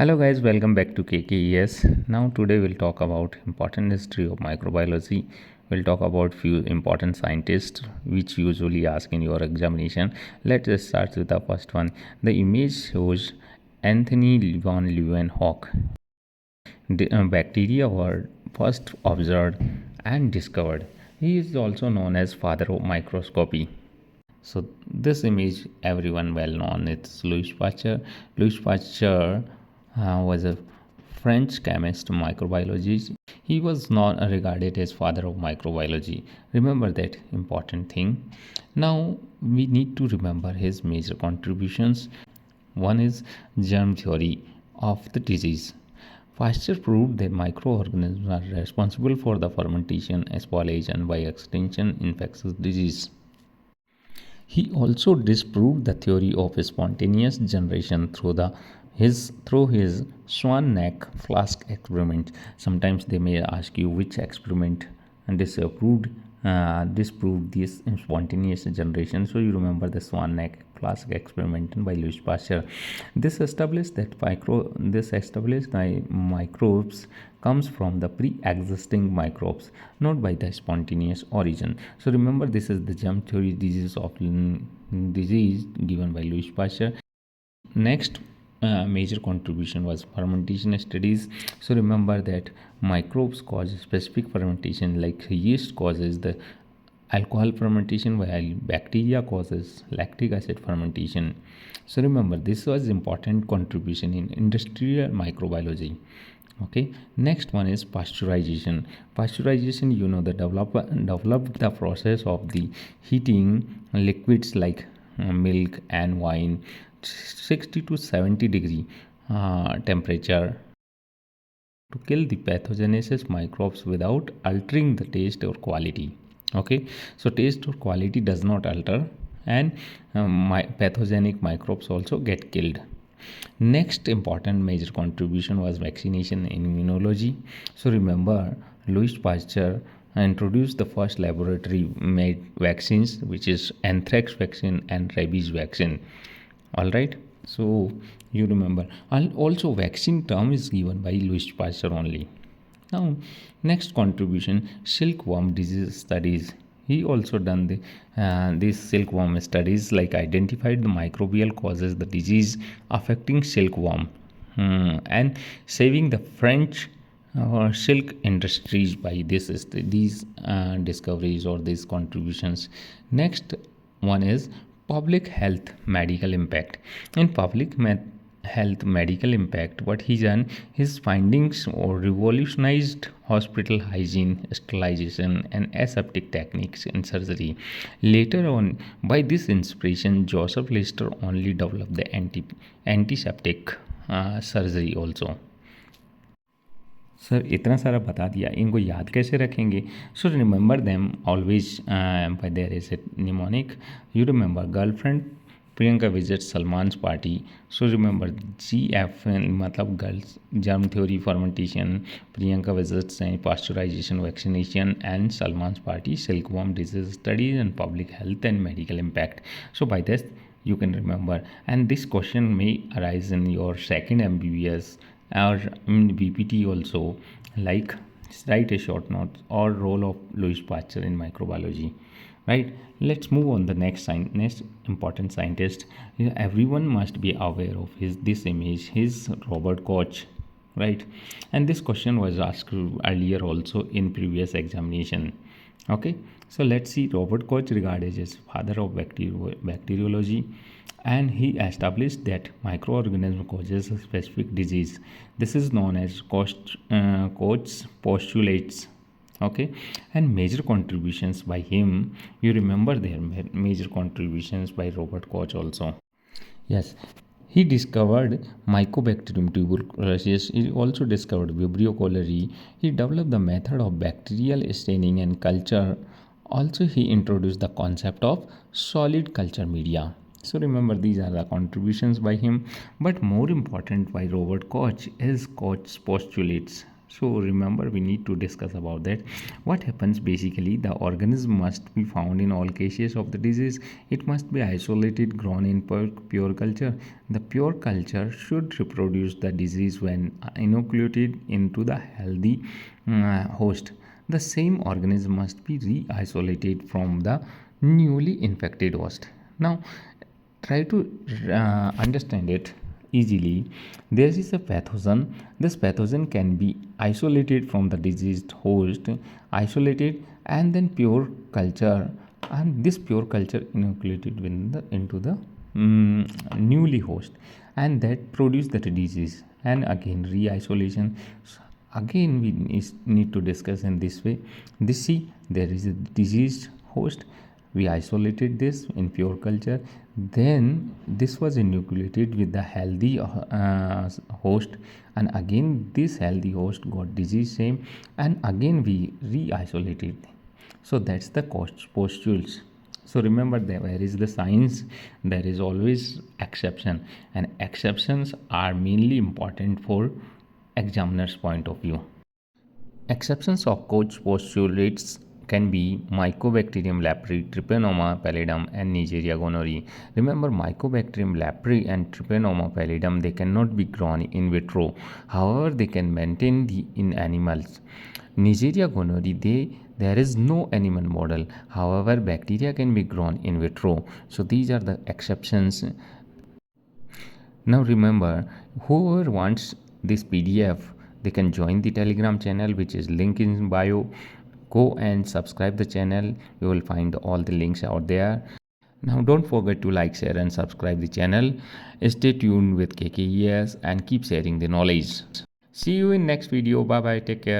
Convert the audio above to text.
Hello guys, welcome back to KKES. Now today we'll talk about important history of microbiology. We'll talk about few important scientists which usually ask in your examination. Let's start with the first one. The image shows Anthony von Leeuwenhoek. The bacteria were first observed and discovered. He is also known as father of microscopy. So this image everyone well known. It's Louis Pasteur. Louis Pasteur was a French chemist, microbiologist. He was not regarded as father of microbiology. Remember that important thing. Now we need to remember his major contributions. One is germ theory of the disease. Pasteur proved that microorganisms are responsible for the fermentation, spoilage, and by extension, infectious disease. He also disproved the theory of spontaneous generation through his swan neck flask experiment. Sometimes they may ask you which experiment disproved this spontaneous generation. So you remember the swan neck flask experiment by Louis Pasteur. This established that microbes comes from the pre-existing microbes, not by the spontaneous origin. So remember, this is the germ theory disease given by Louis Pasteur. Next major contribution was fermentation studies. So remember that microbes cause specific fermentation, like yeast causes the alcohol fermentation, while bacteria causes lactic acid fermentation. So remember, this was important contribution in industrial microbiology. Okay, next one is pasteurization. Pasteurization, developed the process of the heating liquids like milk and wine 60 to 70 degree temperature to kill the pathogenesis microbes without altering the taste or quality. Okay, so taste or quality does not alter, and pathogenic microbes also get killed. Next important major contribution was vaccination in immunology. So remember, Louis Pasteur introduced the first laboratory made vaccines, which is anthrax vaccine and rabies vaccine. All right, so you remember. Also vaccine term is given by Louis Pasteur only. Now next contribution, silkworm disease studies. He also done these silkworm studies, like identified the microbial causes the disease affecting silkworm, and saving the French silk industries by these discoveries or these contributions. Next one is public health medical impact. In health medical impact, what he done, his findings or revolutionized hospital hygiene, sterilization, and aseptic techniques in surgery. Later on, by this inspiration, Joseph Lister only developed the antiseptic surgery also. Sir इतना सारा बता दिया, इनको याद कैसे रखेंगे? So remember them always by there is a mnemonic. You remember girlfriend Priyanka visit Salman's party. So remember GF मतलब girls germ theory fermentation, Priyanka visits pasteurization vaccination, and Salman's party silkworm disease studies and public health and medical impact. So by this you can remember, and this question may arise in your second MBBS or in BPT also, like write a short note or role of Louis Pasteur in microbiology. Right, let's move on the next important scientist. Everyone must be aware of this image, his Robert Koch. Right, and this question was asked earlier also in previous examination. Okay, so let's see. Robert Koch regarded as father of bacteriology, and he established that microorganism causes a specific disease. This is known as Koch's postulates. Okay, and major contributions by him, you remember their major contributions by Robert Koch also. Yes, he discovered Mycobacterium tuberculosis. He also discovered Vibrio cholerae. He developed the method of bacterial staining and culture. Also, he introduced the concept of solid culture media. So remember, these are the contributions by him. But more important by Robert Koch is Koch's postulates. So remember, we need to discuss about that. What happens basically, the organism must be found in all cases of the disease. It must be isolated, grown in pure culture. The pure culture should reproduce the disease when inoculated into the healthy host. The same organism must be re-isolated from the newly infected host. Now try to understand it easily. There is a pathogen. This pathogen can be isolated from the diseased host, isolated, and then pure culture, and this pure culture inoculated into the newly host, and that produce the disease. And again re-isolation, again we need to discuss in this way. This, see, there is a diseased host, we isolated this in pure culture, then this was inoculated with the healthy host, and again this healthy host got disease same, and again we re-isolated. So that's the postules. So remember that where is the science, there is always exception, and exceptions are mainly important for examiner's point of view. Exceptions of Koch postulates can be Mycobacterium leprae, Trypanoma pallidum, and Neisseria gonorrhoeae. Remember, Mycobacterium leprae and Trypanoma pallidum, they cannot be grown in vitro. However, they can maintain in animals. Neisseria gonorrhoeae, there is no animal model. However, bacteria can be grown in vitro. So these are the exceptions. Now remember, whoever wants this PDF, they can join the Telegram channel, which is link in bio. Go and subscribe the channel. You will find all the links out there. Now don't forget to like, share and subscribe the channel. Stay tuned with KKES and keep sharing the knowledge. See you in next video. Bye bye. Take care.